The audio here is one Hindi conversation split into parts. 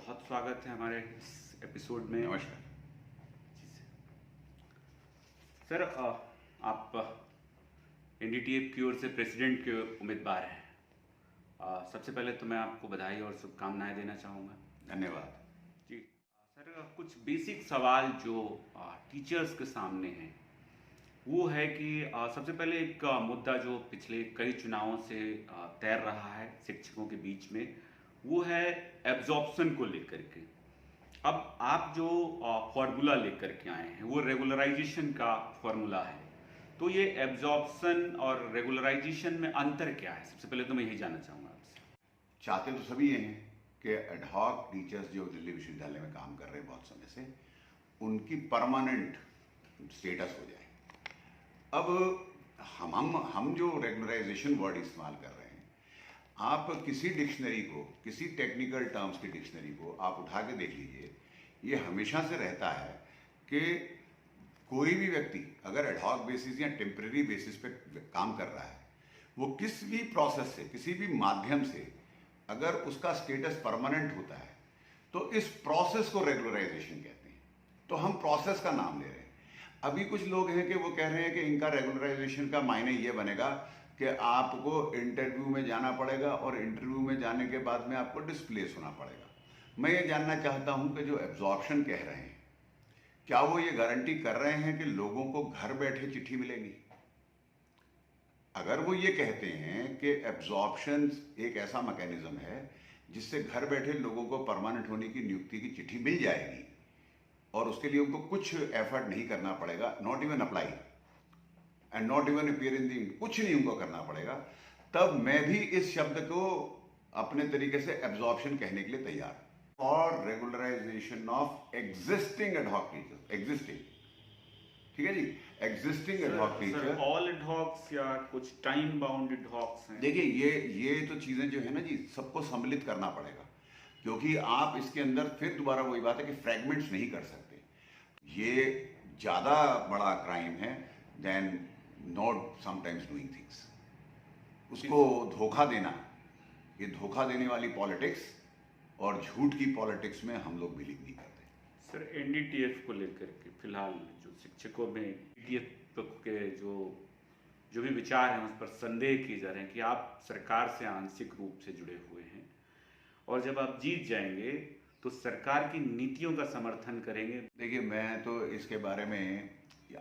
बहुत स्वागत है हमारे इस एपिसोड में। नमस्कार। जी सर, आप एनडीटीएफ की ओर से प्रेसिडेंट के उम्मीदवार हैं। सबसे पहले तो मैं आपको बधाई और शुभकामनाएं देना चाहूँगा। धन्यवाद। जी सर, कुछ बेसिक सवाल जो टीचर्स के सामने हैं वो है कि सबसे पहले एक मुद्दा जो पिछले कई चुनावों से तैर रहा है शिक्षकों के बीच में, वो है एब्जॉर्प्शन को लेकर के। अब आप जो फॉर्मूला लेकर के आए हैं वो रेगुलराइजेशन का फॉर्मूला है, तो ये एब्जॉर्प्शन और रेगुलराइजेशन में अंतर क्या है? सबसे पहले तो मैं यही जानना चाहूँगा आपसे। चाहते तो सभी ये हैं कि एडहॉक टीचर्स जो दिल्ली विश्वविद्यालय में काम कर रहे हैं बहुत समय से, उनकी परमानेंट स्टेटस हो जाए। अब हम जो रेगुलराइजेशन वर्ड इस्तेमाल कर रहे हैं, आप किसी डिक्शनरी को, किसी टेक्निकल टर्म्स की डिक्शनरी को आप उठा के देख लीजिए, ये हमेशा से रहता है कि कोई भी व्यक्ति अगर एडहॉक बेसिस या टेम्परेरी बेसिस पे काम कर रहा है, वो किसी भी प्रोसेस से, किसी भी माध्यम से अगर उसका स्टेटस परमानेंट होता है तो इस प्रोसेस को रेगुलराइजेशन कहते हैं। तो हम प्रोसेस का नाम ले रहे हैं। अभी कुछ लोग हैं कि वो कह रहे हैं कि इनका रेगुलराइजेशन का मायने ये बनेगा कि आपको इंटरव्यू में जाना पड़ेगा और इंटरव्यू में जाने के बाद में आपको डिस्प्लेस होना पड़ेगा। मैं ये जानना चाहता हूं कि जो एब्जॉर्प्शन कह रहे हैं, क्या वो ये गारंटी कर रहे हैं कि लोगों को घर बैठे चिट्ठी मिलेगी? अगर वो ये कहते हैं कि एब्जॉर्प्शन एक ऐसा मैकेनिज्म है जिससे घर बैठे लोगों को परमानेंट होने की नियुक्ति की चिट्ठी मिल जाएगी और उसके लिए उनको कुछ एफर्ट नहीं करना पड़ेगा, not even apply and not even appear in the, कुछ नहीं उनको करना पड़ेगा, तब मैं भी इस शब्द को अपने तरीके से एब्जॉर्प्शन कहने के लिए तैयार हूं। और regularization of existing ad hoc teachers, existing, ठीक है जी, existing ad hoc teacher. All ad hocs या कुछ टाइम बाउंड एडहॉक्स हैं? देखिए, ये तो चीजें जो है ना जी, सबको सम्मिलित करना पड़ेगा, क्योंकि आप इसके अंदर फिर दोबारा वही बात है कि फ्रैगमेंट्स नहीं कर सकते। ये ज्यादा बड़ा क्राइम है than not sometimes doing things. उसको धोखा देना, ये धोखा देने वाली पॉलिटिक्स और झूठ की पॉलिटिक्स में हम लोग बिलीव नहीं करते। सर, एनडीटीएफ को लेकर के फिलहाल जो शिक्षकों में एनडीटीएफ के जो भी विचार हैं उस पर संदेह किए जा रहे हैं कि आप सरकार से आंशिक रूप से जुड़े हुए हैं और जब आप जीत जाएंगे तो सरकार की नीतियों का समर्थन करेंगे। देखिए, मैं तो इसके बारे में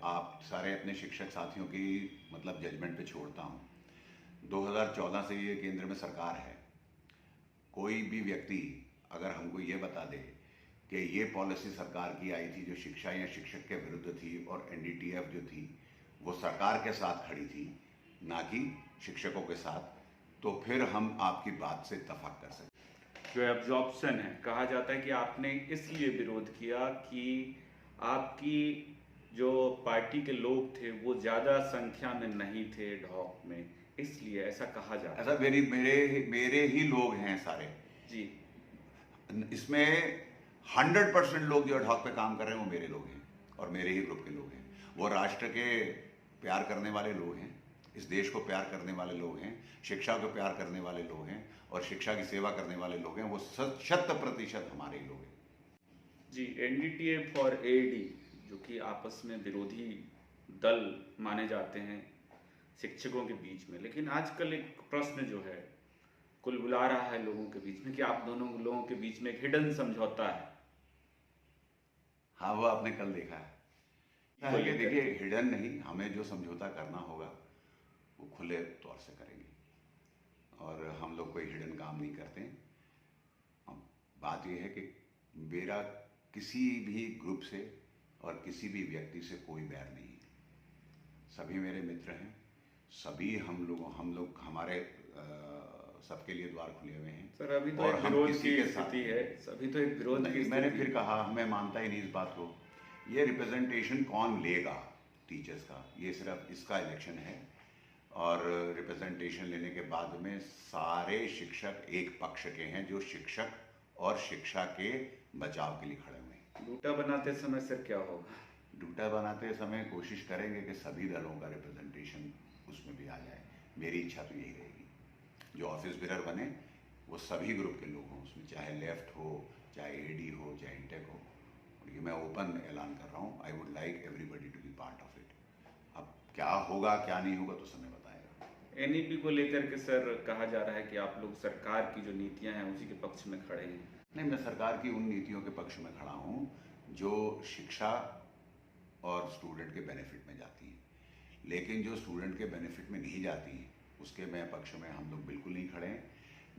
आप सारे अपने शिक्षक साथियों की मतलब जजमेंट पे छोड़ता हूँ। 2014 से ये केंद्र में सरकार है। कोई भी व्यक्ति अगर हमको ये बता दे कि ये पॉलिसी सरकार की आई थी जो शिक्षा या शिक्षक के विरुद्ध थी और एनडीटीएफ जो थी वो सरकार के साथ खड़ी थी, ना कि शिक्षकों के साथ, तो फिर हम आपकी बात से इत्तेफाक कर सकते। जो एब्जॉर्प्शन है, कहा जाता है कि आपने इसलिए विरोध किया कि आपकी जो पार्टी के लोग थे वो ज्यादा संख्या में नहीं थे एडहॉक में, इसलिए ऐसा कहा जाता है। ऐसा मेरे ही लोग हैं सारे जी। इसमें 100% लोग जो एडहॉक पे काम कर रहे हैं वो मेरे लोग हैं और मेरे ही ग्रुप के लोग हैं। वो राष्ट्र के प्यार करने वाले लोग हैं, इस देश को प्यार करने वाले लोग हैं, शिक्षा को प्यार करने वाले लोग हैं और शिक्षा की सेवा करने वाले लोग हैं। वो 100% हमारे ही लोग हैं। जी, एनडीटीएफ और एडी जो कि आपस में विरोधी दल माने जाते हैं शिक्षकों के बीच में, लेकिन आजकल एक प्रश्न जो है कुल बुला रहा है लोगों के बीच में कि आप दोनों लोगों के बीच में एक हिडन समझौता है। हाँ, वो आपने कल देखा है। देखिए, हिडन नहीं, हमें जो समझौता करना होगा वो खुले तौर से करेंगे और हम लोग कोई हिडन काम नहीं करते हैं। बात यह है कि मेरा किसी भी ग्रुप से और किसी भी व्यक्ति से कोई बैर नहीं है। सभी मेरे मित्र हैं, सभी हम लोग हमारे सबके लिए द्वार खुले हुए हैं। सर, अभी तो एक विरोध की स्थिति है, सभी तो एक विरोध की मैंने फिर कहा, मैं मानता ही नहीं इस बात को। ये रिप्रेजेंटेशन कौन लेगा टीचर्स का, ये सिर्फ इसका इलेक्शन है और रिप्रेजेंटेशन लेने के बाद में सारे शिक्षक एक पक्ष के हैं जो शिक्षक और शिक्षा के बचाव के लिए खड़े हुए हैं। डूटा बनाते समय सर क्या होगा? डूटा बनाते समय कोशिश करेंगे कि सभी दलों का रिप्रेजेंटेशन उसमें भी आ जाए। मेरी इच्छा तो यही रहेगी, जो ऑफिस बिरर बने वो सभी ग्रुप के लोग हों उसमें, चाहे लेफ्ट हो, चाहे IIT हो चाहे इंटेक हो, ये मैं ओपन ऐलान कर रहा हूँ, I would like everybody to be part of it. अब क्या होगा क्या नहीं होगा तो समय बताएगा। एनईपी को लेकर के सर कहा जा रहा है कि आप लोग सरकार की जो नीतियां हैं उसी के पक्ष में खड़े हैं। नहीं, मैं सरकार की उन नीतियों के पक्ष में खड़ा हूँ जो शिक्षा और स्टूडेंट के बेनिफिट में जाती हैं, लेकिन जो स्टूडेंट के बेनिफिट में नहीं जाती हैं उसके मैं पक्ष में हम लोग बिल्कुल नहीं खड़े हैं।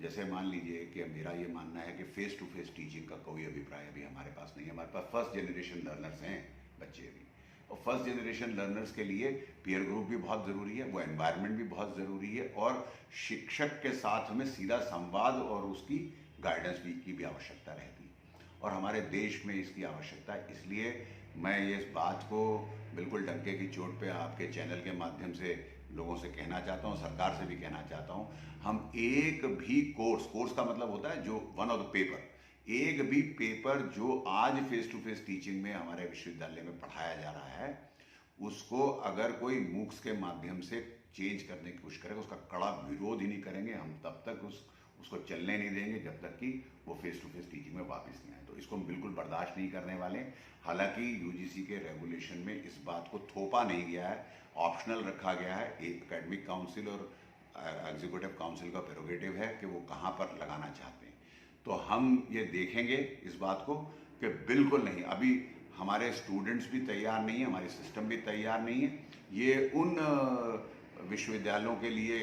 जैसे मान लीजिए कि मेरा ये मानना है कि फेस टू फेस टीचिंग का कोई अभिप्राय अभी हमारे पास नहीं है। हमारे पास फर्स्ट जनरेशन लर्नर्स हैं बच्चे भी, और फर्स्ट जनरेशन लर्नर्स के लिए पीयर ग्रुप भी बहुत ज़रूरी है, वो एनवायरनमेंट भी बहुत ज़रूरी है, और शिक्षक के साथ हमें सीधा संवाद और उसकी गाइडेंस की भी आवश्यकता रहती है, और हमारे देश में इसकी आवश्यकता है। इसलिए मैं ये इस बात को बिल्कुल डंके की चोट पे आपके चैनल के माध्यम से लोगों से कहना चाहता हूँ, सरकार से भी कहना चाहता हूँ, हम एक भी कोर्स का मतलब होता है जो वन ऑफ द पेपर, एक भी पेपर जो आज फेस टू फेस टीचिंग में हमारे विश्वविद्यालय में पढ़ाया जा रहा है उसको अगर कोई मूक्स के माध्यम से चेंज करने की कोशिश करेगा उसका कड़ा विरोध ही नहीं करेंगे हम, तब तक उसको चलने नहीं देंगे जब तक कि वो फेस टू फेस टीचिंग में वापस नहीं आए। तो इसको हम बिल्कुल बर्दाश्त नहीं करने वाले। हालांकि यूजीसी के रेगुलेशन में इस बात को थोपा नहीं गया है, ऑप्शनल रखा गया है। एक एकेडमिक काउंसिल और एग्जीक्यूटिव काउंसिल का प्रेरोगेटिव है कि वो कहाँ पर लगाना चाहते हैं। तो हम ये देखेंगे इस बात को कि बिल्कुल नहीं, अभी हमारे स्टूडेंट्स भी तैयार नहीं है, हमारी सिस्टम भी तैयार नहीं है। ये उन विश्वविद्यालयों के लिए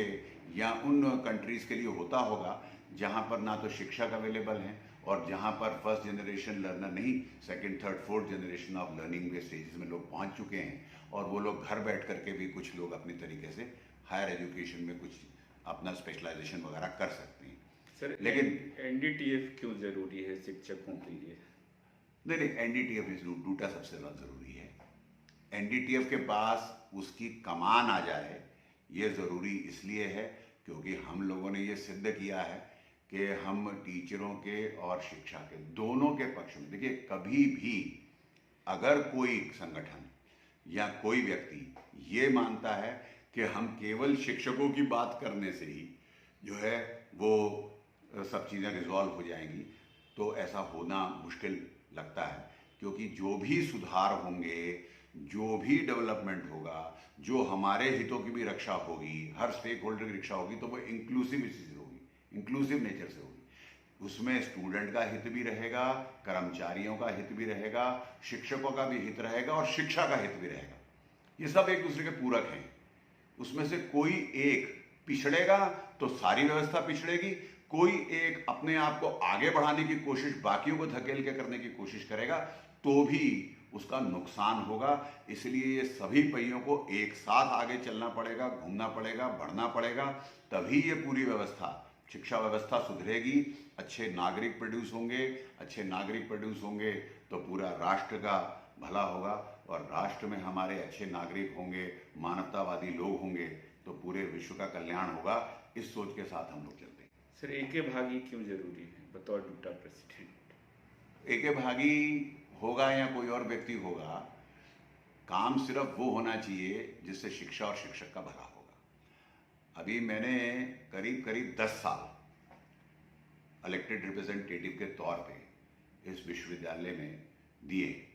या उन कंट्रीज़ के लिए होता होगा जहाँ पर ना तो शिक्षक अवेलेबल हैं और जहाँ पर फर्स्ट जनरेशन लर्नर नहीं, second third fourth generation of learning के स्टेजेस में लोग पहुँच चुके हैं, और वो लोग घर बैठ करके भी कुछ लोग अपनी तरीके से हायर एजुकेशन में कुछ अपना स्पेशलाइजेशन वगैरह कर सकते हैं। सर लेकिन एनडीटीएफ क्यों जरूरी है शिक्षकों के लिए? नहीं, एनडीटीएफ इस डूटा सबसे ज़्यादा ज़रूरी है। एनडीटीएफ के पास उसकी कमान आ जाए ये ज़रूरी इसलिए है क्योंकि हम लोगों ने ये सिद्ध किया है कि हम टीचरों के और शिक्षा के दोनों के पक्ष में। देखिए, कभी भी अगर कोई संगठन या कोई व्यक्ति ये मानता है कि हम केवल शिक्षकों की बात करने से ही जो है वो सब चीज़ें रिजॉल्व हो जाएंगी, तो ऐसा होना मुश्किल लगता है। क्योंकि जो भी सुधार होंगे, जो भी डेवलपमेंट होगा, जो हमारे हितों की भी रक्षा होगी, हर स्टेक होल्डर की रक्षा होगी, तो वो इंक्लूसिव चीज़ होगी, इंक्लूसिव नेचर से होगी। उसमें स्टूडेंट का हित भी रहेगा, कर्मचारियों का हित भी रहेगा, शिक्षकों का भी हित रहेगा और शिक्षा का हित भी रहेगा। ये सब एक दूसरे के पूरक हैं। उसमें से कोई एक पिछड़ेगा तो सारी व्यवस्था पिछड़ेगी, कोई एक अपने आप को आगे बढ़ाने की कोशिश, बाकियों को धकेल के करने की कोशिश करेगा तो भी उसका नुकसान होगा। इसलिए ये सभी पहियों को एक साथ आगे चलना पड़ेगा, घूमना पड़ेगा, बढ़ना पड़ेगा, तभी ये पूरी व्यवस्था, शिक्षा व्यवस्था सुधरेगी, अच्छे नागरिक प्रोड्यूस होंगे, अच्छे नागरिक प्रोड्यूस होंगे तो पूरा राष्ट्र का भला होगा, और राष्ट्र में हमारे अच्छे नागरिक होंगे, मानवतावादी लोग होंगे तो पूरे विश्व का कल्याण होगा। इस सोच के साथ हम लोग चलते हैं। सर एके भागी क्यों जरूरी है बतौर डूटा प्रेसिडेंट? एके भागी होगा या कोई और व्यक्ति होगा, काम सिर्फ वो होना चाहिए जिससे शिक्षा और शिक्षक का भला होगा। अभी मैंने करीब करीब 10 साल इलेक्टेड रिप्रेजेंटेटिव के तौर पे इस विश्वविद्यालय में दिए।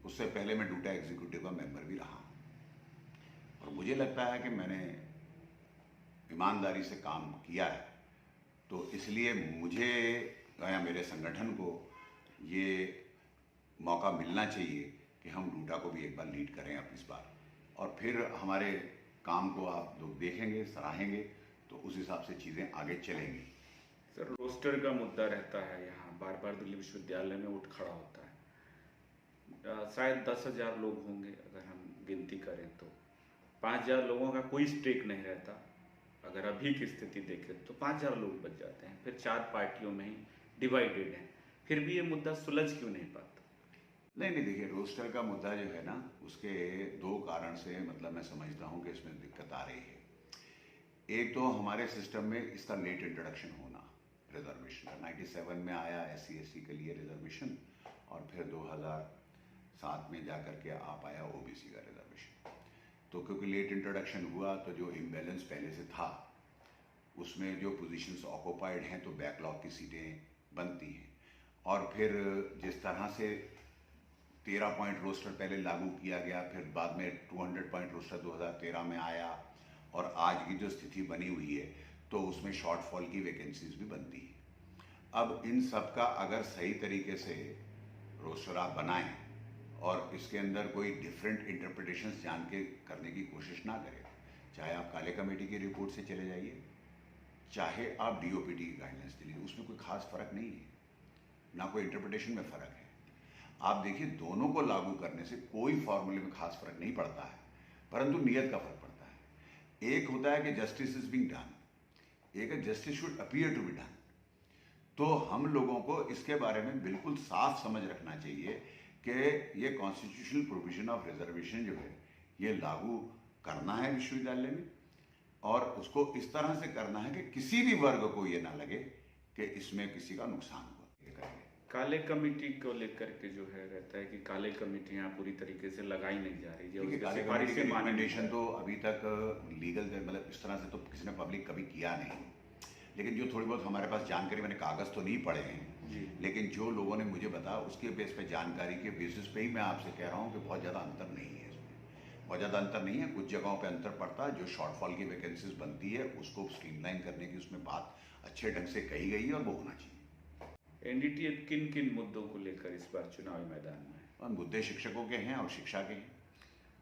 उससे पहले मैं डूटा एग्जीक्यूटिव का मेंबर भी रहा, और मुझे लगता है कि मैंने ईमानदारी से काम किया है। तो इसलिए मुझे या मेरे संगठन को ये मौका मिलना चाहिए कि हम डूटा को भी एक बार लीड करें अब इस बार, और फिर हमारे काम को आप लोग देखेंगे, सराहेंगे, तो उस हिसाब से चीज़ें आगे चलेंगी। सर रोस्टर का मुद्दा रहता है, यहाँ बार बार दिल्ली विश्वविद्यालय में उठ खड़ा होता है। शायद 10,000 लोग होंगे अगर हम गिनती करें तो 5,000 लोगों का कोई स्टेक नहीं रहता। अगर अभी की स्थिति देखें तो 5,000 लोग बच जाते हैं, फिर 4 पार्टियों में ही डिवाइडेड हैं, फिर भी ये मुद्दा सुलझ क्यों नहीं पाता? नहीं, देखिए, रोस्टर का मुद्दा जो है ना, उसके 2 कारण से मतलब मैं समझता हूँ कि इसमें दिक्कत आ रही है। एक तो हमारे सिस्टम में इसका लेट इंट्रोडक्शन होना, रिजर्वेशन का 97 में आया SC/ST के लिए रिजर्वेशन, और फिर 2007 में जा कर के आ पाया OBC का रिजर्वेशन। तो क्योंकि लेट इंट्रोडक्शन हुआ तो जो इम्बैलेंस पहले से था उसमें जो पोजीशंस ऑक्यूपाइड हैं तो बैकलॉग की सीटें बनती हैं, और फिर जिस तरह से 13 पॉइंट रोस्टर पहले लागू किया गया, फिर बाद में 200 पॉइंट रोस्टर 2013 में आया, और आज की जो स्थिति बनी हुई है तो उसमें शॉर्टफॉल की वैकेंसीज भी बनती है। अब इन सब का अगर सही तरीके से रोस्टर आप बनाएं और इसके अंदर कोई डिफरेंट इंटरप्रिटेशंस जान के करने की कोशिश ना करें, चाहे आप काले कमेटी की रिपोर्ट से चले जाइए, चाहे आप डीओपीटी की गाइडलाइंस चलिए, उसमें कोई खास फर्क नहीं है, ना कोई इंटरप्रिटेशन में फर्क है। आप देखिए, दोनों को लागू करने से कोई फॉर्मूले में खास फर्क नहीं पड़ता है, परंतु नियत का फर्क पड़ता है। एक होता है कि जस्टिस इज बीइंग डन, एक है justice should appear to be done. तो हम लोगों को इसके बारे में बिल्कुल साफ समझ रखना चाहिए कि ये कॉन्स्टिट्यूशनल प्रोविजन ऑफ रिजर्वेशन जो है ये लागू करना है विश्वविद्यालय में, और उसको इस तरह से करना है कि किसी भी वर्ग को ये ना लगे कि इसमें किसी का नुकसान हुआ। ये करेंगे। काले कमेटी को लेकर के जो है रहता है कि काले कमेटियां पूरी तरीके से लगाई नहीं जा रही है। काले कमेटी की रिकमेंडेशन तो अभी तक लीगल मतलब इस तरह से तो किसी ने पब्लिक कभी किया नहीं, लेकिन जो थोड़ी बहुत हमारे पास जानकारी, मैंने कागज तो नहीं पढ़े हैं, लेकिन जो लोगों ने मुझे बताया उसके बेस पे, जानकारी के बेसिस पे ही मैं आपसे कह रहा हूँ कि बहुत ज़्यादा अंतर नहीं है इसमें, बहुत ज़्यादा अंतर नहीं है। कुछ जगहों पे अंतर पड़ता है, जो शॉर्टफॉल की वैकेंसीज बनती है उसको स्ट्रीमलाइन करने की उसमें बात अच्छे ढंग से कही गई है और वो होना चाहिए। एनडीटीए किन किन मुद्दों को लेकर इस बार चुनावी मैदान में है? और मुद्दे शिक्षकों के हैं और शिक्षा के हैं।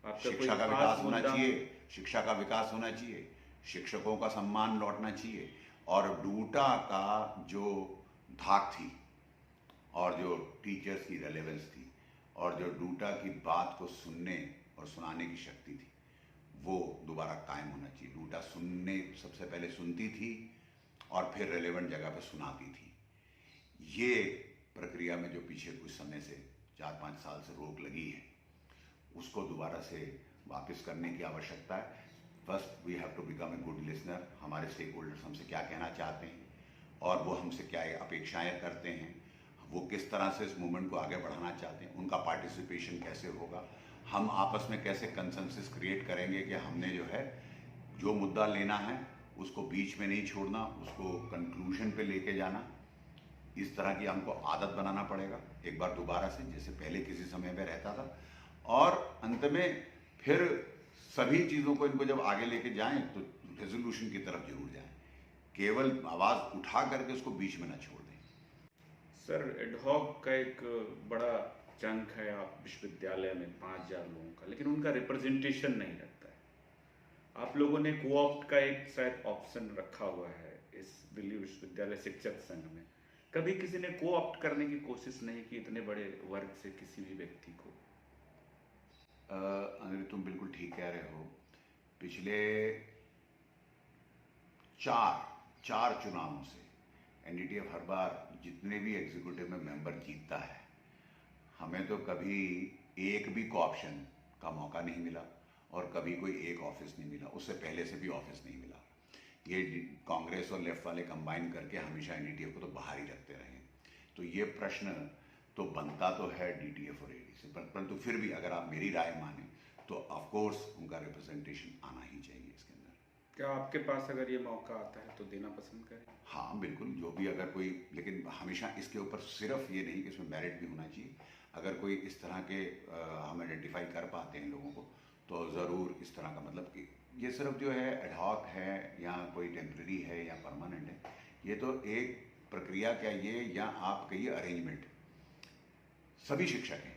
आपका शिक्षा का विकास होना चाहिए, शिक्षा का विकास होना चाहिए, शिक्षकों का सम्मान लौटना चाहिए, और डूटा का जो धाक थी और जो टीचर्स की रेलेवेंस थी और जो डूटा की बात को सुनने और सुनाने की शक्ति थी, वो दोबारा कायम होना चाहिए। डूटा सुनने, सबसे पहले सुनती थी और फिर रेलेवेंट जगह पर सुनाती थी। ये प्रक्रिया में जो पीछे कुछ समय से 4-5 साल से रोक लगी है, उसको दोबारा से वापस करने की आवश्यकता है। First we have to become a good listener. हमारे स्टेक होल्डर्स हमसे क्या कहना चाहते हैं और वो हमसे क्या अपेक्षाएं करते हैं, वो किस तरह से इस मूवमेंट को आगे बढ़ाना चाहते हैं, उनका पार्टिसिपेशन कैसे होगा, हम आपस में कैसे कंसेंसस क्रिएट करेंगे कि हमने जो है जो मुद्दा लेना है उसको बीच में नहीं छोड़ना, उसको कंक्लूजन पे लेके जाना। इस तरह की हमको आदत बनाना पड़ेगा एक बार दोबारा से, जैसे पहले किसी समय में रहता था, और अंत में फिर सभी चीज़ों को इनको जब आगे लेके जाएं तो रेजोल्यूशन की तरफ जरूर जाएं, केवल आवाज़ उठा करके उसको बीच में ना छोड़ दें। सर, एडहॉक का एक बड़ा चंक है आप विश्वविद्यालय में 5000 लोगों का, लेकिन उनका रिप्रेजेंटेशन नहीं रहता है। आप लोगों ने कोऑप्ट का एक शायद ऑप्शन रखा हुआ है इस दिल्ली विश्वविद्यालय शिक्षक संघ में, कभी किसी ने कोऑप्ट करने की कोशिश नहीं की इतने बड़े वर्ग से किसी भी व्यक्ति को? अनिल, तुम बिल्कुल ठीक कह रहे हो। पिछले चार चुनावों से एनडीटीएफ हर बार जितने भी एग्जीक्यूटिव में मेंबर जीतता है, हमें तो कभी एक भी कोऑप्शन का मौका नहीं मिला और कभी कोई एक ऑफिस नहीं मिला, उससे पहले से भी ऑफिस नहीं मिला। ये कांग्रेस और लेफ्ट वाले कंबाइन करके हमेशा एनडीटीएफ को तो बाहर ही रखते रहे। तो ये प्रश्न तो बनता तो है डीटीएफ और एडी से, परंतु फिर भी अगर आप मेरी राय माने तो ऑफ कोर्स उनका रिप्रेजेंटेशन आना ही चाहिए इसके अंदर। क्या आपके पास अगर ये मौका आता है तो देना पसंद करें? हाँ बिल्कुल, जो भी अगर कोई, लेकिन हमेशा इसके ऊपर सिर्फ ये नहीं कि इसमें मेरिट भी होना चाहिए। अगर कोई इस तरह के हम आइडेंटिफाई कर पाते हैं लोगों को, तो ज़रूर इस तरह का, मतलब कि ये सिर्फ जो है एडहॉक है या कोई टेम्प्रेरी है या परमानेंट है, ये तो एक प्रक्रिया क्या ये, या आप कहिए अरेंजमेंट। सभी शिक्षक हैं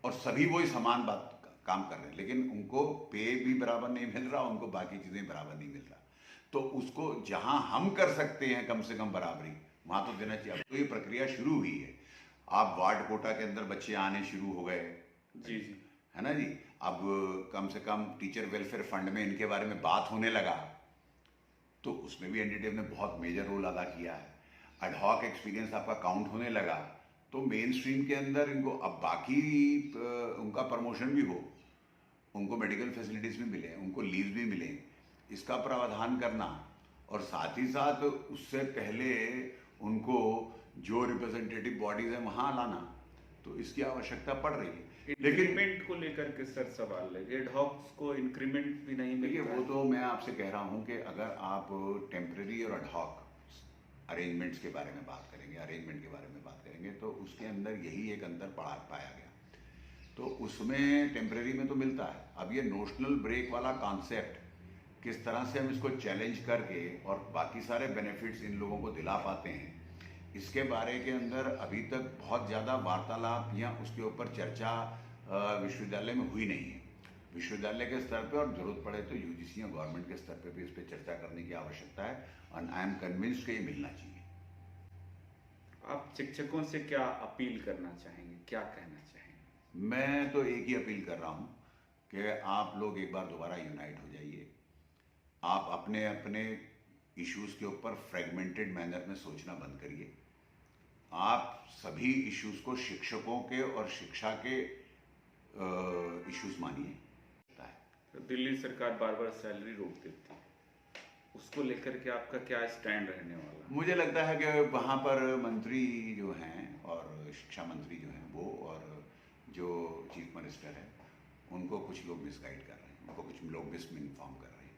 और सभी वही समान बात काम कर रहे हैं, लेकिन उनको पे भी बराबर नहीं मिल रहा, उनको बाकी चीज़ें बराबर नहीं मिल रहा। तो उसको जहां हम कर सकते हैं कम से कम बराबरी, वहां तो देना चाहिए। अब तो ये प्रक्रिया शुरू हुई है, आप वार्ड कोटा के अंदर बच्चे आने शुरू हो गए, जी जी, है ना जी। अब कम से कम टीचर वेलफेयर फंड में इनके बारे में बात होने लगा, तो उसमें भी एनडीटीएफ ने बहुत मेजर रोल अदा किया है। एडहॉक एक्सपीरियंस आपका काउंट होने लगा, तो मेन स्ट्रीम के अंदर इनको अब बाकी उनका प्रमोशन भी हो, उनको मेडिकल फैसिलिटीज़ भी मिले, उनको लीव भी मिले, इसका प्रावधान करना, और साथ ही साथ उससे पहले उनको जो रिप्रेजेंटेटिव बॉडीज हैं वहाँ लाना, तो इसकी आवश्यकता पड़ रही है। इंक्रीमेंट को लेकर के सर सवाल है, एडहॉक्स को इंक्रीमेंट भी नहीं मिलता। वो तो मैं आपसे कह रहा हूँ कि अगर आप टेम्परेरी और एडहॉक अरेंजमेंट्स के बारे में बात करेंगे, अरेंजमेंट के बारे में बात करेंगे, तो उसके अंदर यही एक अंतर पाया गया। तो उसमें टेम्परेरी में तो मिलता है। अब ये नोशनल ब्रेक वाला कॉन्सेप्ट किस तरह से हम इसको चैलेंज करके और बाकी सारे बेनिफिट्स इन लोगों को दिला पाते हैं, इसके बारे के अंदर अभी तक बहुत ज़्यादा वार्तालाप या उसके ऊपर चर्चा विश्वविद्यालय में हुई नहीं है। विश्वविद्यालय के स्तर पे और जरूरत पड़े तो यूजीसी या गवर्नमेंट के स्तर पे भी इस पर चर्चा करने की आवश्यकता है, और आई एम कन्विंस्ड कि ये मिलना चाहिए। आप शिक्षकों से क्या अपील करना चाहेंगे, क्या कहना चाहेंगे? मैं तो एक ही अपील कर रहा हूँ कि आप लोग एक बार दोबारा यूनाइट हो जाइए। आप अपने अपने इश्यूज के ऊपर फ्रेगमेंटेड मैनर में सोचना बंद करिए। आप सभी इश्यूज को शिक्षकों के और शिक्षा के इश्यूज मानिए। तो दिल्ली सरकार बार बार सैलरी रोक देती है, उसको लेकर के आपका क्या स्टैंड रहने वाला? मुझे लगता है कि वहाँ पर मंत्री जो हैं और शिक्षा मंत्री जो हैं वो, और जो चीफ मिनिस्टर है, उनको कुछ लोग मिसगाइड कर रहे हैं, उनको कुछ लोग मिस इन्फॉर्म कर रहे हैं।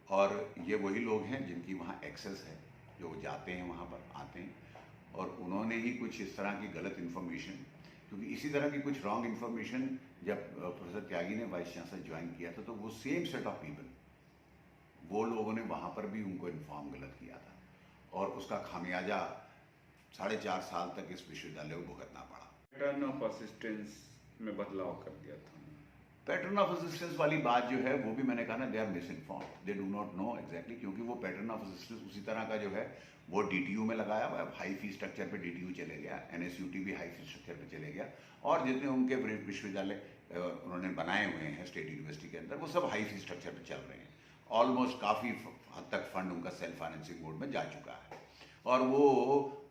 और ये वही लोग हैं जिनकी वहाँ एक्सेस है, जो जाते हैं वहाँ पर, आते हैं, और उन्होंने ही कुछ इस तरह की गलत इन्फॉर्मेशन, क्योंकि इसी तरह की कुछ रॉन्ग इन्फॉर्मेशन जब प्रोफेसर त्यागी ने वाइस चांसलर ज्वाइन किया था, तो वो सेम सेट ऑफ पीपल, वो लोगों ने वहाँ पर भी उनको इन्फॉर्म गलत किया था, और उसका खामियाजा 4.5 साल तक इस विश्वविद्यालय को भुगतना पड़ा। पैटर्न ऑफ असिस्टेंस में बदलाव कर दिया था। पैटर्न ऑफ असिस्टेंस वाली बात जो है वो भी मैंने कहा ना, they are misinform, they do not know exactly, क्योंकि वो पैटर्न ऑफ असिस्टेंस उसी तरह का जो है वो डीटीयू में लगाया हुआ है, हाई फी स्ट्रक्चर पे डीटीयू चले गया, एनएसयूटी भी हाई फी स्ट्रक्चर पे चले गया, और जितने उनके विश्वविद्यालय उन्होंने बनाए हुए हैं स्टेट यूनिवर्सिटी के अंदर, वो सब हाई फी स्ट्रक्चर पे चल रहे हैं। ऑलमोस्ट काफ़ी हद तक फंड उनका सेल्फ फाइनेंसिंग मोड में जा चुका है, और वो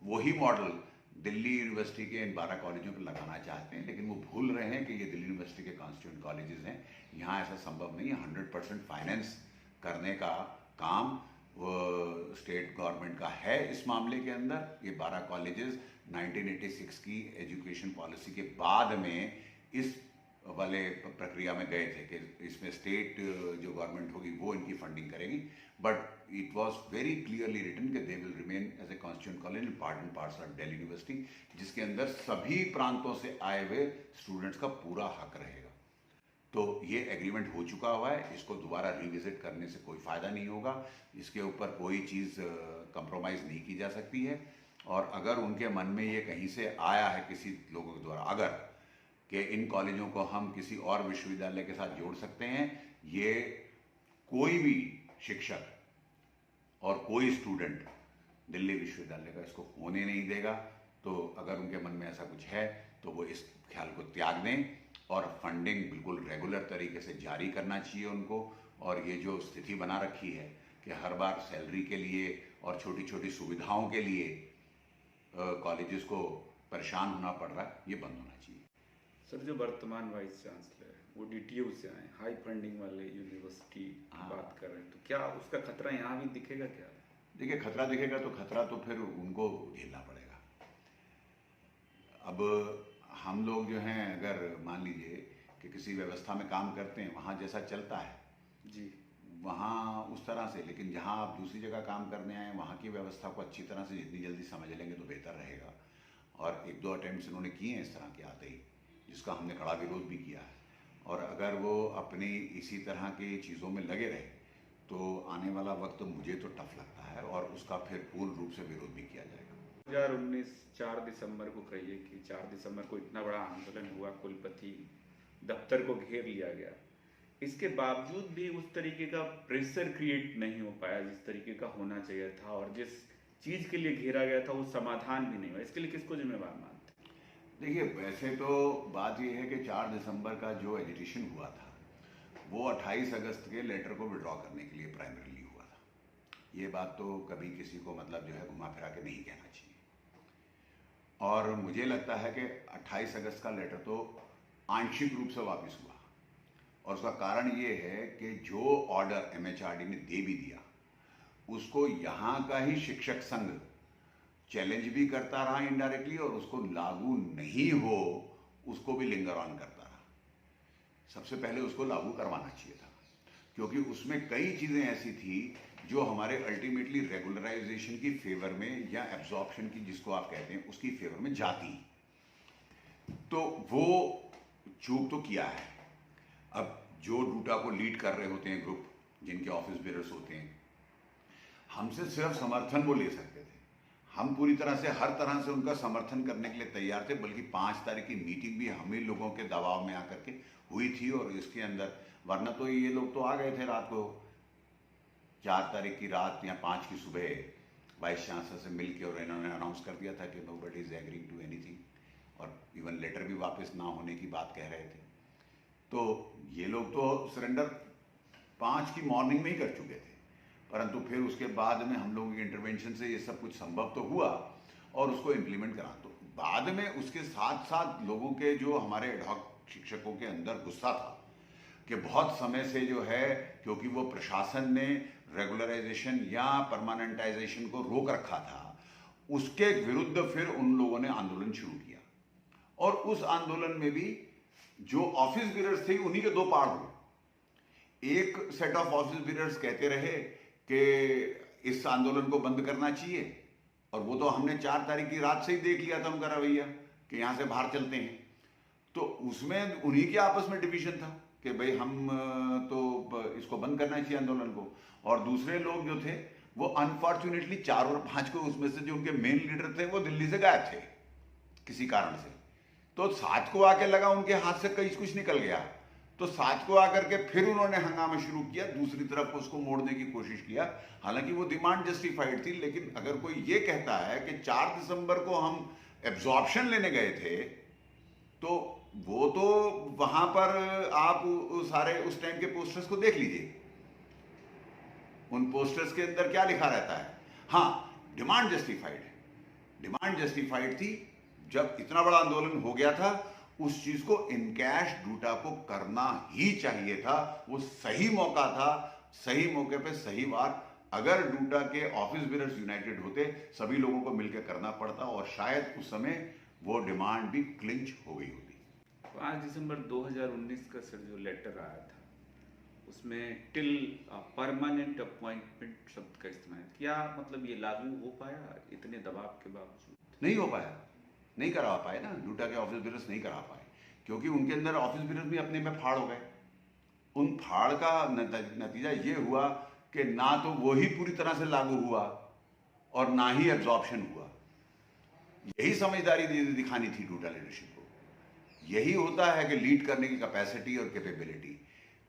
वही मॉडल दिल्ली यूनिवर्सिटी के इन 12 कॉलेजों पर लगाना चाहते हैं, लेकिन वो भूल रहे हैं कि ये दिल्ली यूनिवर्सिटी के कॉन्स्टिट्यूएंट कॉलेजेस हैं, यहाँ ऐसा संभव नहीं है। 100% फाइनेंस करने का काम स्टेट गवर्नमेंट का है इस मामले के अंदर। ये 12 कॉलेजेस 1986 की एजुकेशन पॉलिसी के बाद में इस वाले प्रक्रिया में गए थे कि इसमें स्टेट जो गवर्नमेंट होगी वो इनकी फंडिंग करेगी, but it was very clearly written कि they will remain as a constituent college in part and parcel of Delhi university, जिसके अंदर सभी प्रांतों से आए हुए स्टूडेंट्स का पूरा हक रहेगा। तो ये एग्रीमेंट हो चुका हुआ है, इसको दोबारा रिविजिट करने से कोई फ़ायदा नहीं होगा, इसके ऊपर कोई चीज़ कंप्रोमाइज़ नहीं की जा सकती है। और अगर उनके मन में ये कहीं से आया है किसी लोगों के द्वारा अगर कि इन कॉलेजों को हम किसी और विश्वविद्यालय के साथ जोड़ सकते हैं, ये कोई भी शिक्षक और कोई स्टूडेंट दिल्ली विश्वविद्यालय का इसको होने नहीं देगा। तो अगर उनके मन में ऐसा कुछ है तो वो इस ख्याल को त्याग दें, और फंडिंग बिल्कुल रेगुलर तरीके से जारी करना चाहिए उनको। और ये जो स्थिति बना रखी है कि हर बार सैलरी के लिए और छोटी छोटी सुविधाओं के लिए कॉलेजेस को परेशान होना पड़ रहा है, ये बंद होना चाहिए। सर, जो वर्तमान वाइस चांसलर है वो डीटीयू से आए, हाई फंडिंग वाले यूनिवर्सिटी की बात कर रहे हैं, तो क्या उसका खतरा यहाँ भी दिखेगा क्या? देखिए, खतरा दिखेगा तो खतरा तो फिर उनको झेलना पड़ेगा। अब हम लोग जो हैं, अगर मान लीजिए कि किसी व्यवस्था में काम करते हैं, वहाँ जैसा चलता है जी, वहाँ उस तरह से, लेकिन जहाँ आप दूसरी जगह काम करने आए वहाँ की व्यवस्था को अच्छी तरह से जितनी जल्दी समझ लेंगे तो बेहतर रहेगा। और 1-2 अटेम्प्ट्स इन्होंने किए हैं इस तरह के आते ही, जिसका हमने कड़ा विरोध भी किया है। और अगर वो अपनी इसी तरह की चीज़ों में लगे रहे तो आने वाला वक्त मुझे तो टफ लगता है, और उसका फिर पूर्ण रूप से विरोध भी किया जाएगा। 2019 4 दिसंबर को कहिए कि 4 दिसंबर को इतना बड़ा आंदोलन हुआ, कुलपति दफ्तर को घेर लिया गया, इसके बावजूद भी उस तरीके का प्रेशर क्रिएट नहीं हो पाया जिस तरीके का होना चाहिए था, और जिस चीज़ के लिए घेरा गया था वो समाधान भी नहीं हुआ, इसके लिए किसको जिम्मेवार मानते हैं? देखिए, वैसे तो बात यह है कि 4 दिसंबर का जो एजिटेशन हुआ था वो 28 अगस्त के लेटर को विड्रॉ करने के लिए प्राइमरीली हुआ था। ये बात तो कभी किसी को मतलब जो है घुमा फिरा के नहीं कहना चाहिए। और मुझे लगता है कि 28 अगस्त का लेटर तो आंशिक रूप से वापस हुआ, और उसका कारण ये है कि जो ऑर्डर एमएचआरडी ने दे भी दिया उसको यहाँ का ही शिक्षक संघ चैलेंज भी करता रहा इनडायरेक्टली, और उसको लागू नहीं हो उसको भी लिंगर ऑन करता रहा। सबसे पहले उसको लागू करवाना चाहिए था, क्योंकि उसमें कई चीज़ें ऐसी थी जो हमारे अल्टीमेटली रेगुलराइजेशन की फेवर में या एब्जॉर्प्शन की जिसको आप कहते हैं उसकी फेवर में जाती, तो वो चूक तो किया है। अब जो डूटा को लीड कर रहे होते हैं ग्रुप, जिनके ऑफिस बेरर्स होते हैं, हमसे सिर्फ समर्थन वो ले सकते थे। हम पूरी तरह से हर तरह से उनका समर्थन करने के लिए तैयार थे, बल्कि 5 तारीख की मीटिंग भी हम ही लोगों के दबाव में आकर के हुई थी। और इसके अंदर वरना तो ये लोग तो आ गए थे रात को, 4 तारीख की रात या 5 की सुबह वाइस चांसलर से मिलके, और इन्होंने अनाउंस कर दिया था कि nobody is agreeing to anything, और इवन लेटर भी वापस ना होने की बात कह रहे थे। तो ये लोग तो सरेंडर 5 की मॉर्निंग में ही कर चुके थे, परंतु फिर उसके बाद में हम लोगों के इंटरवेंशन से ये सब कुछ संभव तो हुआ और उसको इम्प्लीमेंट करा। तो बाद में उसके साथ साथ लोगों के जो हमारे एडहॉक शिक्षकों के अंदर गुस्सा था कि बहुत समय से जो है, क्योंकि वो प्रशासन ने रेगुलराइजेशन या परमानेंटाइजेशन को रोक रखा था, उसके विरुद्ध फिर उन लोगों ने आंदोलन शुरू किया। और उस आंदोलन में भी जो ऑफिस बीरर्स थे उन्हीं के 2 पार्ट हुए। एक सेट ऑफ ऑफिस बीरर्स कहते रहे कि इस आंदोलन को बंद करना चाहिए, और वो तो हमने 4 तारीख की रात से ही देख लिया था उनका रवैया कि यहां से बाहर चलते हैं। तो उसमें उन्हीं के आपस में डिवीजन था कि भाई हम तो इसको बंद करना चाहिए आंदोलन को। और दूसरे लोग जो थे वो अनफॉर्चुनेटली 4 और 5 को, उसमें से जो उनके मेन लीडर थे वो दिल्ली से गायब थे किसी कारण से। तो 7 को आके लगा उनके हाथ से कहीं कुछ निकल गया, तो 7 को आकर के फिर उन्होंने हंगामा शुरू किया, दूसरी तरफ उसको मोड़ने की कोशिश किया। हालांकि वो डिमांड जस्टिफाइड थी, लेकिन अगर कोई ये कहता है कि 4 दिसंबर को हम एब्जॉर्प्शन लेने गए थे, तो वो तो वहां पर आप सारे उस टाइम के पोस्टर्स को देख लीजिए, उन पोस्टर्स के अंदर क्या लिखा रहता है। हाँ, डिमांड जस्टिफाइड है, डिमांड जस्टिफाइड थी। जब इतना बड़ा आंदोलन हो गया था, उस चीज को इनकैश डूटा को करना ही चाहिए था। वो सही मौका था, सही मौके पे सही बार। अगर डूटा के ऑफिस बीरर्स यूनाइटेड होते, सभी लोगों को मिलकर करना पड़ता, और शायद उस समय वो डिमांड भी क्लिंच हो गई होती। 5 दिसंबर 2019 का सर जो लेटर आया था, उसमें टिल परमानेंट अपॉइंटमेंट शब्द का इस्तेमाल किया। मतलब ये लागू हो पाया इतने दबाव के बावजूद? नहीं हो पाया, नहीं करा पाए ना, डूटा के ऑफिस बीरर्स नहीं करा पाए, क्योंकि उनके अंदर ऑफिस बीरर्स भी अपने में फाड़ हो गए। उन फाड़ का नतीजा ये हुआ कि ना तो वो ही पूरी तरह से लागू हुआ और ना ही एब्जॉर्प्शन हुआ। यही समझदारी दिखानी थी डूटा लीडरशिप को। यही होता है कि लीड करने की कैपेसिटी और कैपेबिलिटी।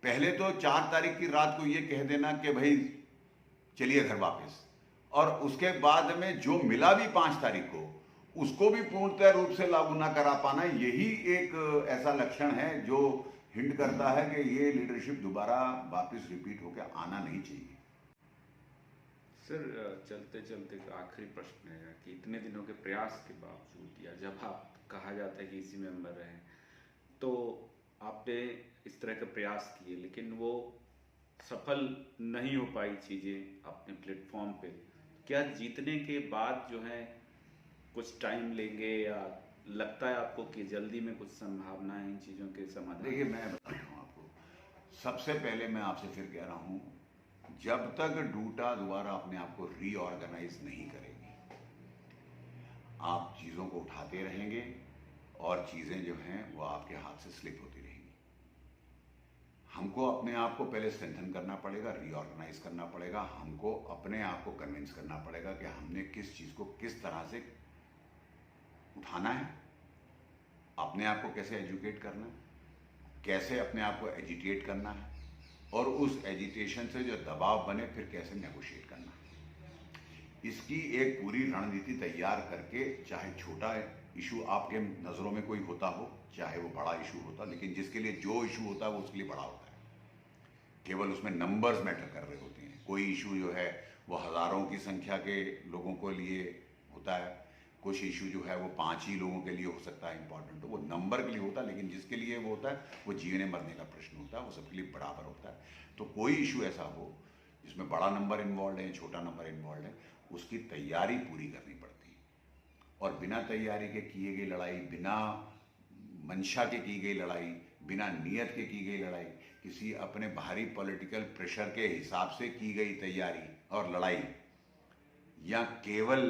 पहले तो 4 तारीख की रात को ये कह देना कि भाई चलिए घर वापस, और उसके बाद में जो मिला भी 5 तारीख को, उसको भी पूर्णतः रूप से लागू ना करा पाना, यही एक ऐसा लक्षण है जो हिंट करता है कि ये लीडरशिप दोबारा वापस रिपीट होकर आना नहीं चाहिए। सर, चलते चलते आखिरी प्रश्न है कि इतने दिनों के प्रयास के बावजूद, या जब आप कहा जाता है कि इसी मेंबर रहे, तो आपने इस तरह के प्रयास किए, लेकिन वो सफल नहीं हो पाई चीज़ें अपने प्लेटफॉर्म पे। क्या जीतने के बाद जो है कुछ टाइम लेंगे, या लगता है आपको कि जल्दी में कुछ संभावना है इन चीज़ों के समाधान? देखिए, मैं बताता हूँ आपको, सबसे पहले मैं आपसे फिर कह रहा हूँ, जब तक डूटा दोबारा अपने आप को रीऑर्गेनाइज नहीं करेगी, आप चीज़ों को उठाते रहेंगे और चीज़ें जो हैं वो आपके हाथ से स्लिप होती रहेंगी। हमको अपने आप को पहले स्ट्रेंथन करना पड़ेगा, रीऑर्गेनाइज करना पड़ेगा। हमको अपने आप को कन्विंस करना पड़ेगा कि हमने किस चीज़ को किस तरह से उठाना है, अपने आप को कैसे एजुकेट करना है, कैसे अपने आप को एजिटेट करना है, और उस एजिटेशन से जो दबाव बने फिर कैसे नेगोशिएट करना है। इसकी एक पूरी रणनीति तैयार करके, चाहे छोटा इशू आपके नज़रों में कोई होता हो, चाहे वो बड़ा इशू होता, लेकिन जिसके लिए जो इशू होता है वो उसके लिए बड़ा होता है। केवल उसमें नंबर्स मैटर कर रहे होते हैं। कोई इशू जो है वो हज़ारों की संख्या के लोगों के लिए होता है, कुछ इशू जो है वो 5 ही लोगों के लिए हो सकता है इंपॉर्टेंट, तो वो नंबर के लिए होता है। लेकिन जिसके लिए वो होता है वो जीने मरने का प्रश्न होता है, वो सबके लिए बराबर होता है। तो कोई इशू ऐसा हो जिसमें बड़ा नंबर इन्वॉल्व है, छोटा नंबर इन्वॉल्व है, उसकी तैयारी पूरी करनी पड़ती है। और बिना तैयारी के किए गई लड़ाई, बिना मंशा के की गई लड़ाई, बिना नियत के की गई लड़ाई, किसी अपने बाहरी पॉलिटिकल प्रेशर के हिसाब से की गई तैयारी और लड़ाई, या केवल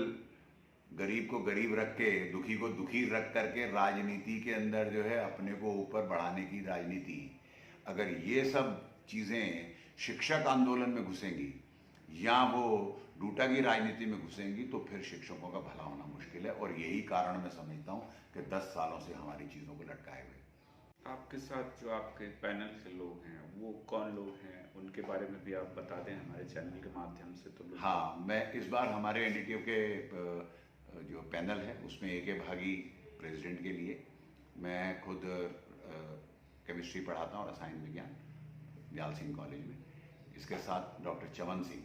गरीब को गरीब रख के दुखी को दुखी रख करके राजनीति के अंदर जो है अपने को ऊपर बढ़ाने की राजनीति, अगर ये सब चीज़ें शिक्षक आंदोलन में घुसेंगी या वो डूटा की राजनीति में घुसेंगी तो फिर शिक्षकों का भला होना मुश्किल है। और यही कारण मैं समझता हूँ कि 10 सालों से हमारी चीज़ों को लटकाए हुए। आपके साथ जो आपके पैनल के लोग हैं वो कौन लोग हैं, उनके बारे में भी आप बता दें हमारे चैनल के माध्यम से। तो हाँ, मैं इस बार हमारे एनडीटीएफ के जो पैनल है उसमें एक भागी प्रेसिडेंट के लिए मैं खुद केमिस्ट्री पढ़ाता हूँ, रसायन विज्ञान, दयाल सिंह कॉलेज में। इसके साथ डॉक्टर चमन सिंह,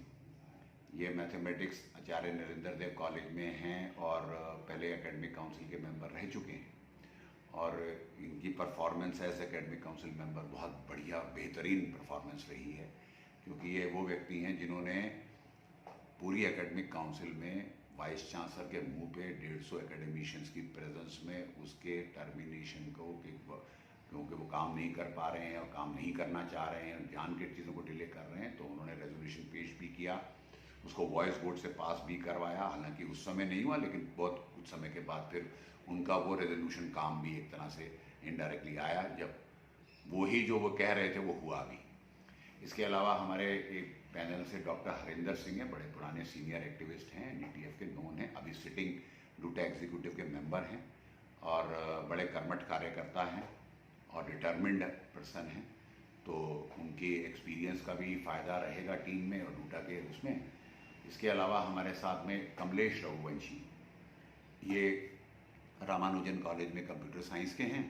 ये मैथमेटिक्स आचार्य नरेंद्र देव कॉलेज में हैं और पहले एकेडमिक काउंसिल के मेंबर रह चुके हैं और इनकी performance as academic council member बहुत बढ़िया बेहतरीन परफॉर्मेंस रही है, क्योंकि ये वो व्यक्ति हैं जिन्होंने पूरी एकेडमिक काउंसिल में वाइस चांसलर के मुंह पे 150 एकेडमिशियंस की प्रेजेंस में उसके टर्मिनेशन को, क्योंकि वो काम नहीं कर पा रहे हैं और काम नहीं करना चाह रहे हैं, जान के चीज़ों को डिले कर रहे हैं, तो उन्होंने रेजोल्यूशन पेश भी किया, उसको वॉइस वोट से पास भी करवाया। हालांकि उस समय नहीं हुआ, लेकिन बहुत कुछ समय के बाद फिर उनका वो रेजोल्यूशन काम भी एक तरह से इनडायरेक्टली आया, जब वही जो वो कह रहे थे वो हुआ भी। इसके अलावा हमारे एक पैनल से डॉक्टर हरिंदर सिंह हैं, बड़े पुराने सीनियर एक्टिविस्ट हैं, एनडीटीएफ के नोन हैं, अभी सिटिंग डूटा एग्जीक्यूटिव के मेंबर हैं और बड़े कर्मठ कार्यकर्ता हैं और डिटर्मिन्ड पर्सन हैं, तो उनके एक्सपीरियंस का भी फ़ायदा रहेगा टीम में और डूटा के उसमें। इसके अलावा हमारे साथ में कमलेश रघुवंशी, ये रामानुजन कॉलेज में कंप्यूटर साइंस के हैं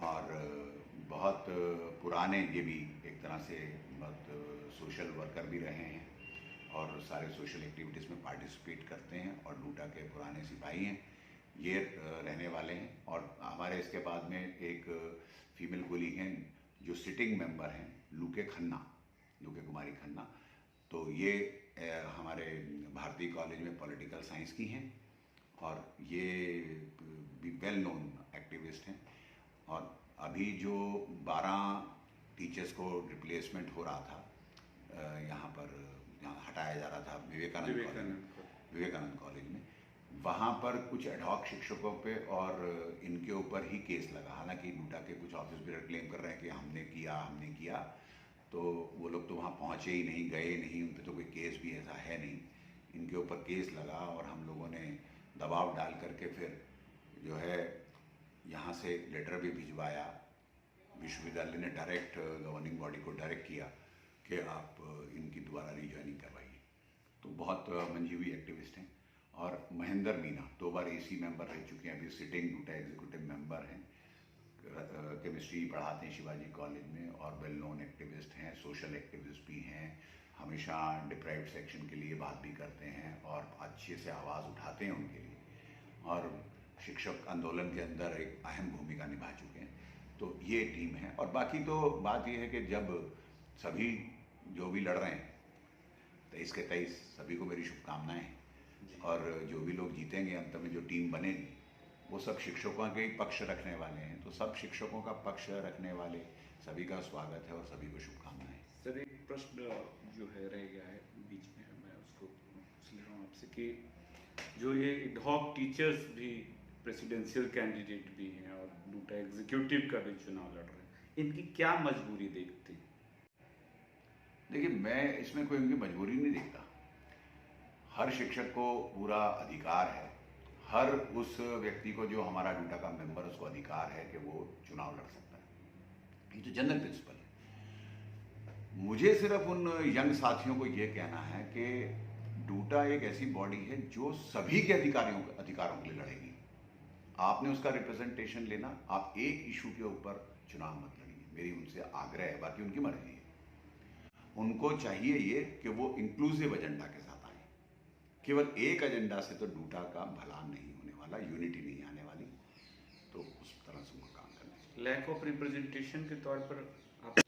और बहुत पुराने, ये भी एक तरह से बहुत सोशल वर्कर भी रहे हैं और सारे सोशल एक्टिविटीज़ में पार्टिसिपेट करते हैं और डूटा के पुराने सिपाही हैं, ये रहने वाले हैं। और हमारे इसके बाद में एक फीमेल कोलीग हैं जो सिटिंग मेंबर हैं, लूके कुमारी खन्ना, तो ये हमारे भारतीय कॉलेज में पॉलिटिकल साइंस की हैं और ये भी वेल नोन एक्टिविस्ट हैं। और अभी जो 12 टीचर्स को रिप्लेसमेंट हो रहा था यहाँ पर, जहाँ हटाया जा रहा था विवेकानंद कॉलेज में, वहाँ पर कुछ एडहॉक शिक्षकों पे और इनके ऊपर ही केस लगा। हालांकि डूटा के कुछ ऑफिस भी क्लेम कर रहे हैं कि हमने किया, तो वो लोग तो वहाँ पहुँचे ही नहीं, गए नहीं, उन पर तो कोई केस भी ऐसा है नहीं, इनके ऊपर केस लगा और हम लोगों ने दबाव डाल करके फिर जो है यहाँ से लेटर भी भिजवाया। विश्वविद्यालय ने डायरेक्ट गवर्निंग बॉडी को डायरेक्ट किया कि आप इनकी दोबारा रीजॉइनिंग करवाइए। तो बहुत मंजी हुई एक्टिविस्ट हैं। और महेंद्र मीना 2 बार एसी मेंबर रह चुके हैं, अभी सिटिंग डूटा एग्जीक्यूटिव मेंबर हैं, केमिस्ट्री पढ़ाते हैं शिवाजी कॉलेज में और वेल नोन एक्टिविस्ट हैं, सोशल एक्टिविस्ट भी हैं, हमेशा डिप्राइव्ड सेक्शन के लिए बात भी करते हैं और अच्छे से आवाज़ उठाते हैं उनके लिए, और शिक्षक आंदोलन के अंदर एक अहम भूमिका निभा चुके हैं। तो ये टीम है। और बाकी तो बात ये है कि जब सभी जो भी लड़ रहे हैं 23 के 23 सभी को मेरी शुभकामनाएं, और जो भी लोग जीतेंगे अंत में जो टीम बनेगी वो सब शिक्षकों के ही पक्ष रखने वाले हैं, तो सब शिक्षकों का पक्ष रखने वाले सभी का स्वागत है और सभी को शुभकामनाएं। सर, एक प्रश्न जो है रह गया है बीच में, मैं उसको पूछ ले रहा हूँ आपसे कि जो ये एडहॉक टीचर्स भी प्रेसिडेंशियल कैंडिडेट भी हैं और डूटा एग्जीक्यूटिव का भी चुनाव लड़ रहे हैं, इनकी क्या मजबूरी देखते हैं? देखिए, मैं इसमें कोई उनकी मजबूरी नहीं देखता। हर शिक्षक को पूरा अधिकार है, हर उस व्यक्ति को जो हमारा डूटा का मेंबर, उसको अधिकार है कि वो चुनाव लड़ सकता है। ये तो जनरल प्रिंसिपल है। मुझे सिर्फ उन यंग साथियों को ये कहना है कि डूटा एक ऐसी बॉडी है जो सभी के अधिकारों के लिए लड़ेगी। आपने उसका रिप्रेजेंटेशन लेना, आप एक इशू के ऊपर चुनाव मत लड़िए, मेरी उनसे आग्रह है, बाकी उनकी मर्जी है। उनको चाहिए ये कि वो इंक्लूसिव एजेंडा के साथ आए। केवल एक एजेंडा से तो डूटा का भला नहीं होने वाला, यूनिटी नहीं आने वाली, तो उस तरह से उनको काम करना चाहिए। लैक ऑफ रिप्रेजेंटेशन के तौर पर आप,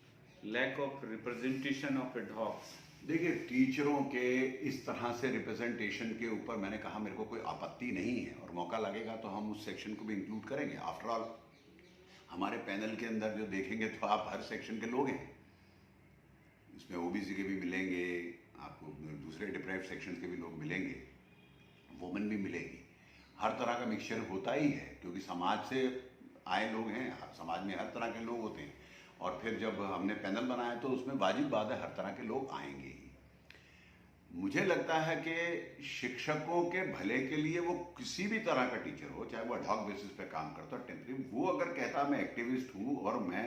लैक ऑफ रिप्रेजेंटेशन ऑफ एडहॉक्स, देखिए, टीचरों के इस तरह से रिप्रेजेंटेशन के ऊपर मैंने कहा मेरे को कोई आपत्ति नहीं है, और मौका लगेगा तो हम उस सेक्शन को भी इंक्लूड करेंगे। आफ्टर ऑल हमारे पैनल के अंदर जो देखेंगे तो आप हर सेक्शन के लोग हैं, इसमें ओबीसी के भी मिलेंगे, आपको दूसरे डिप्राइव्ड सेक्शन के भी लोग मिलेंगे, वुमेन भी मिलेगी, हर तरह का मिक्सचर होता ही है क्योंकि समाज से आए लोग हैं, समाज में हर तरह के लोग होते हैं। और फिर जब हमने पैनल बनाया तो उसमें वाजिब बात है हर तरह के लोग आएंगे ही। मुझे लगता है कि शिक्षकों के भले के लिए वो किसी भी तरह का टीचर हो, चाहे वो एडहॉक बेसिस पे काम करता हो टेम्परेरी, वो अगर कहता मैं एक्टिविस्ट हूँ और मैं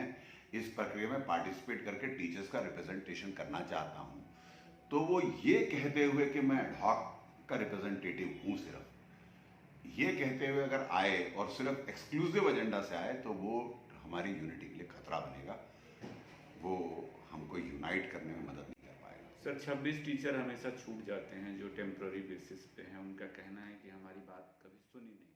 इस प्रक्रिया में पार्टिसिपेट करके टीचर्स का रिप्रेजेंटेशन करना चाहता हूँ, तो वो ये कहते हुए कि मैं एडहॉक का रिप्रेजेंटेटिव हूँ, सिर्फ ये कहते हुए अगर आए और सिर्फ एक्सक्लूसिव एजेंडा से आए तो वो हमारी यूनिटी के लिए खतरा बनेगा, वो हमको यूनाइट करने में मदद नहीं कर पाएगा। सर 26 टीचर हमेशा छूट जाते हैं जो टेम्प्ररी बेसिस पे हैं, उनका कहना है कि हमारी बात कभी सुनी नहीं।